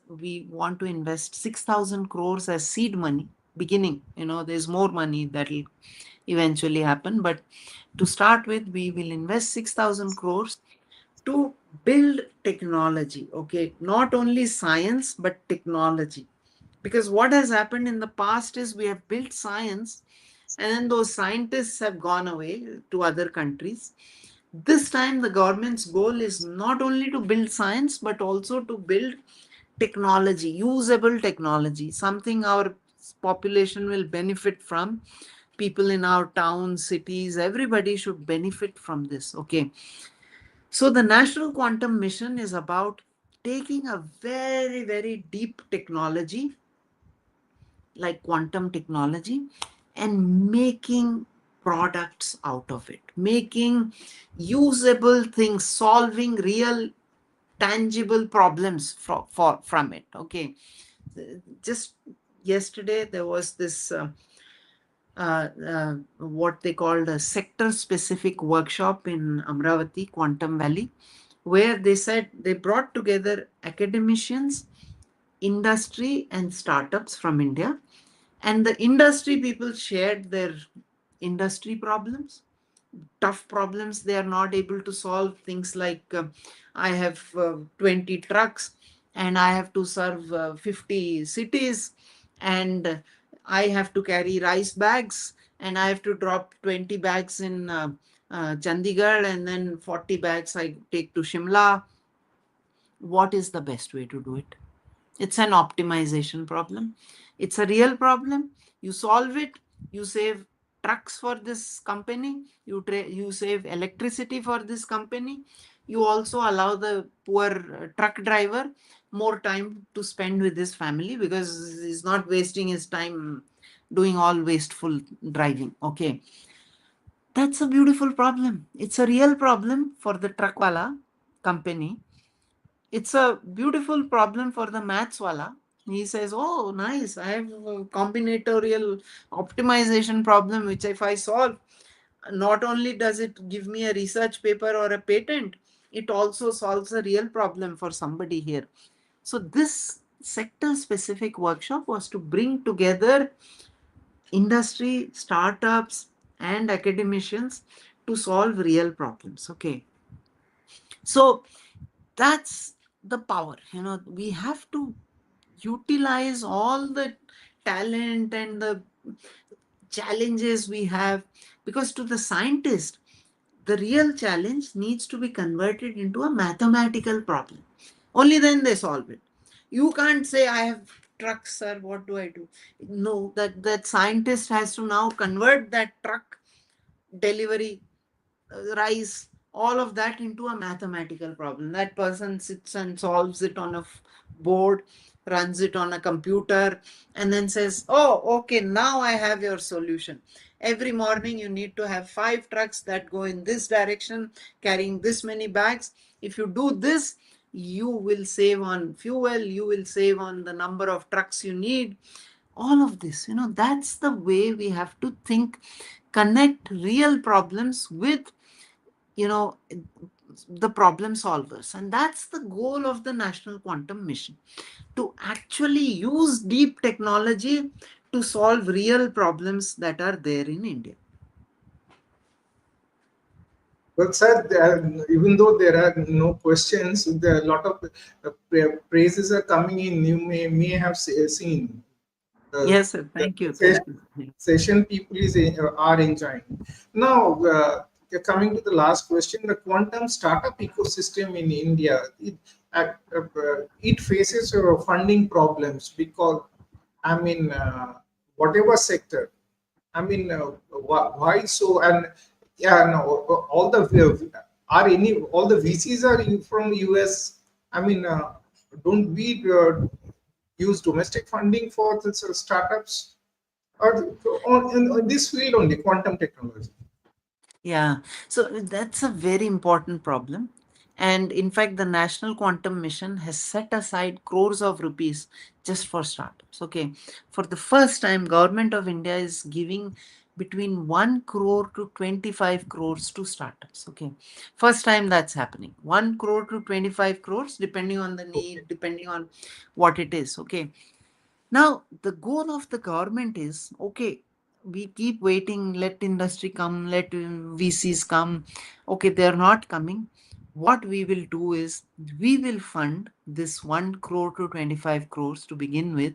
we want to invest 6,000 crores as seed money. Beginning, there's more money that will eventually happen, but to start with, we will invest 6,000 crores to build technology. Okay, not only science but technology. Because what has happened in the past is we have built science, and then those scientists have gone away to other countries. This time, the government's goal is not only to build science, but also to build technology, usable technology, something our population will benefit from. People in our towns, cities, everybody should benefit from this. Okay. So the National Quantum Mission is about taking a very, very deep technology like quantum technology and making products out of it, making usable things, solving real tangible problems from it. Okay, Just yesterday, there was this what they called a sector-specific workshop in Amravati, Quantum Valley, where they said they brought together academicians, industry, and startups from India. And the industry people shared their industry problems, tough problems they are not able to solve. Things like I have 20 trucks and I have to serve 50 cities, and I have to carry rice bags, and I have to drop 20 bags in Chandigarh, and then 40 bags I take to Shimla. What is the best way to do it? It's an optimization problem. It's a real problem. You solve it, you save trucks for this company, you save electricity for this company. You also allow the poor truck driver more time to spend with his family because he's not wasting his time doing all wasteful driving. Okay. That's a beautiful problem. It's a real problem for the truckwala company. It's a beautiful problem for the mathswala. He says, oh, nice, I have a combinatorial optimization problem, which if I solve, not only does it give me a research paper or a patent, it also solves a real problem for somebody here. So this sector-specific workshop was to bring together industry, startups, and academicians to solve real problems. Okay. So that's the power. We have to utilize all the talent and the challenges we have, because to the scientist, the real challenge needs to be converted into a mathematical problem. Only then they solve it. You can't say, I have trucks, sir, what do I do? No, that scientist has to now convert that truck delivery, rice, all of that into a mathematical problem. That person sits and solves it on a board, runs it on a computer, and then says, oh, okay, now I have your solution. Every morning you need to have 5 trucks that go in this direction, carrying this many bags. If you do this, you will save on fuel, you will save on the number of trucks you need. All of this, that's the way we have to think, connect real problems with you know the problem solvers. And that's the goal of the National Quantum Mission, to actually use deep technology to solve real problems that are there in India. Well, sir, even though there are no questions, there are a lot of praises are coming in. You may have seen Yes, sir. the Thank you. Thank you. session people are enjoying. Now, coming to the last question, the quantum startup ecosystem in India, it faces funding problems because, I mean, whatever sector, I mean, why so? And yeah, no, all the all the VCs are from US. I mean, don't we use domestic funding for the startups? Or on this field only, quantum technology. Yeah, so that's a very important problem. And in fact, the National Quantum Mission has set aside crores of rupees just for startups. Okay. For the first time, Government of India is giving between 1 crore to 25 crores to startups. Okay. First time that's happening. 1 crore to 25 crores, depending on the Okay. need, depending on what it is. Okay. Now, the goal of the government is, okay, we keep waiting, let industry come, let VCs come. Okay, they're not coming. What we will do is we will fund this 1 crore to 25 crores to begin with,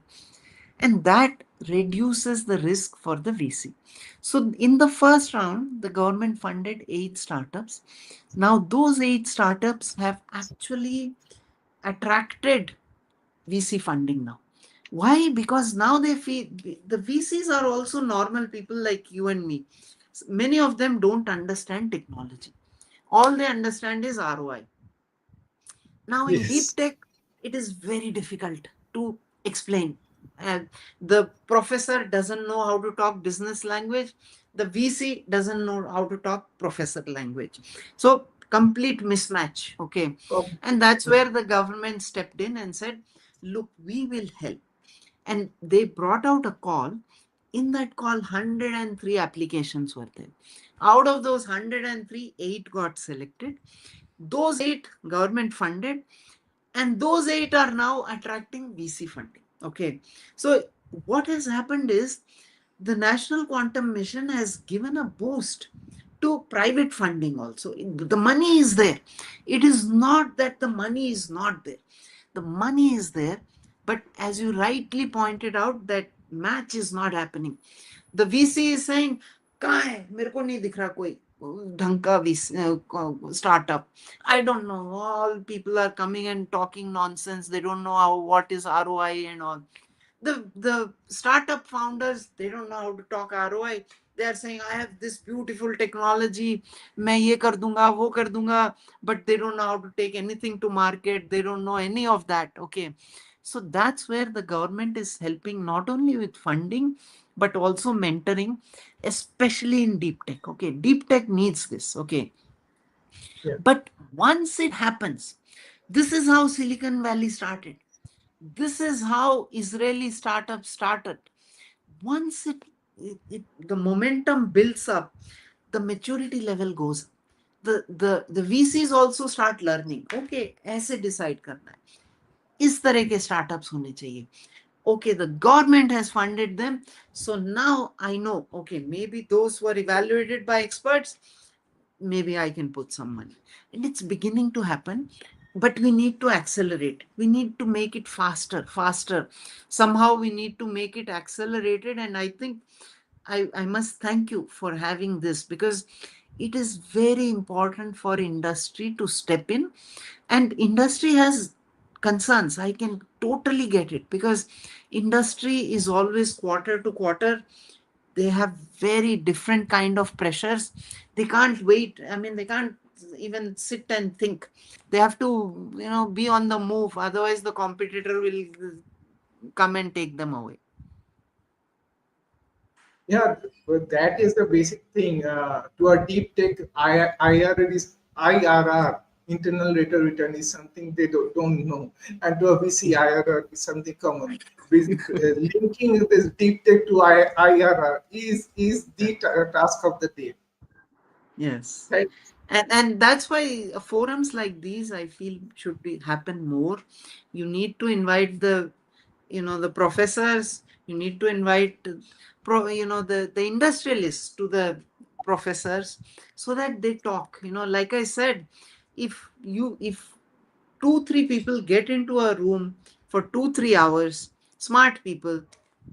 and that reduces the risk for the VC. So, in the first round, the government funded 8 startups. Now, those 8 startups have actually attracted VC funding now. Why? Because now they feel the VCs are also normal people like you and me. Many of them don't understand technology. All they understand is ROI. Now, in deep Yes. tech, it is very difficult to explain. And the professor doesn't know how to talk business language. The VC doesn't know how to talk professor language. So, complete mismatch. Okay. Oh, And that's where the government stepped in and said, look, we will help. And they brought out a call. In that call, 103 applications were there. Out of those 103, 8 got selected. Those 8 government funded, and those 8 are now attracting VC funding. Okay. So what has happened is the National Quantum Mission has given a boost to private funding also. The money is there. It is not that the money is not there. The money is there, but as you rightly pointed out, that match is not happening. The VC is saying, कहाँ है मेरे को नहीं दिख रहा कोई ढंग का startup. I don't know. All people are coming and talking nonsense. They don't know what is ROI and all. The startup founders, they don't know how to talk ROI. They are saying, I have this beautiful technology, मैं ये कर दूंगा वो कर दूंगा, but they don't know how to take anything to market. They don't know any of that. Okay. So that's where the government is helping, not only with funding but also mentoring, especially in deep tech. Okay, deep tech needs this. Okay. Yeah. But once it happens, this is how Silicon Valley started. This is how Israeli startups started. Once the momentum builds up, the maturity level goes up. The VCs also start learning. Okay, ऐसे decide करना है. इस तरह के startups होने चाहिए. Okay, the government has funded them. So now I know, okay, maybe those who are evaluated by experts, maybe I can put some money. And it's beginning to happen, but we need to accelerate. We need to make it faster. Somehow we need to make it accelerated. And I think I must thank you for having this, because it is very important for industry to step in. And industry has concerns. I can totally get it, because industry is always quarter to quarter. They have very different kind of pressures. They can't wait. I mean, they can't even sit and think. They have to, be on the move. Otherwise, the competitor will come and take them away. Yeah, but that is the basic thing. To a deep tech, IRR, internal rate of return, is something they don't know. And to a VC, IRR is something common. Linking this deep tech to IRR is the task of the day. Yes. Right? And that's why forums like these, I feel, should be happen more. You need to invite the professors. You need to invite the industrialists to the professors, so that they talk. Like I said, if 2-3 people get into a room for 2-3 hours, smart people,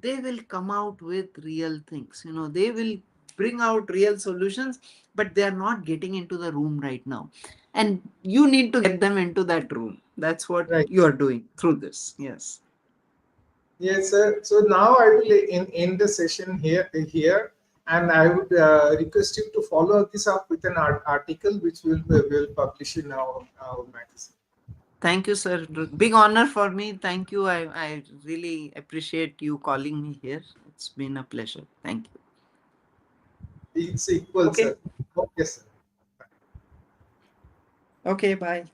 they will come out with real things. They will bring out real solutions, but they are not getting into the room right now. And you need to get them into that room. That's what Right. you are doing through this. Yes. Yes, sir. So now I will end the session here, and I would request you to follow this up with an article which will publish in our magazine. Thank you, sir. Big honor for me. Thank you. I really appreciate you calling me here. It's been a pleasure. Thank you. It's equal, Okay. sir. Okay, sir. Okay. Bye.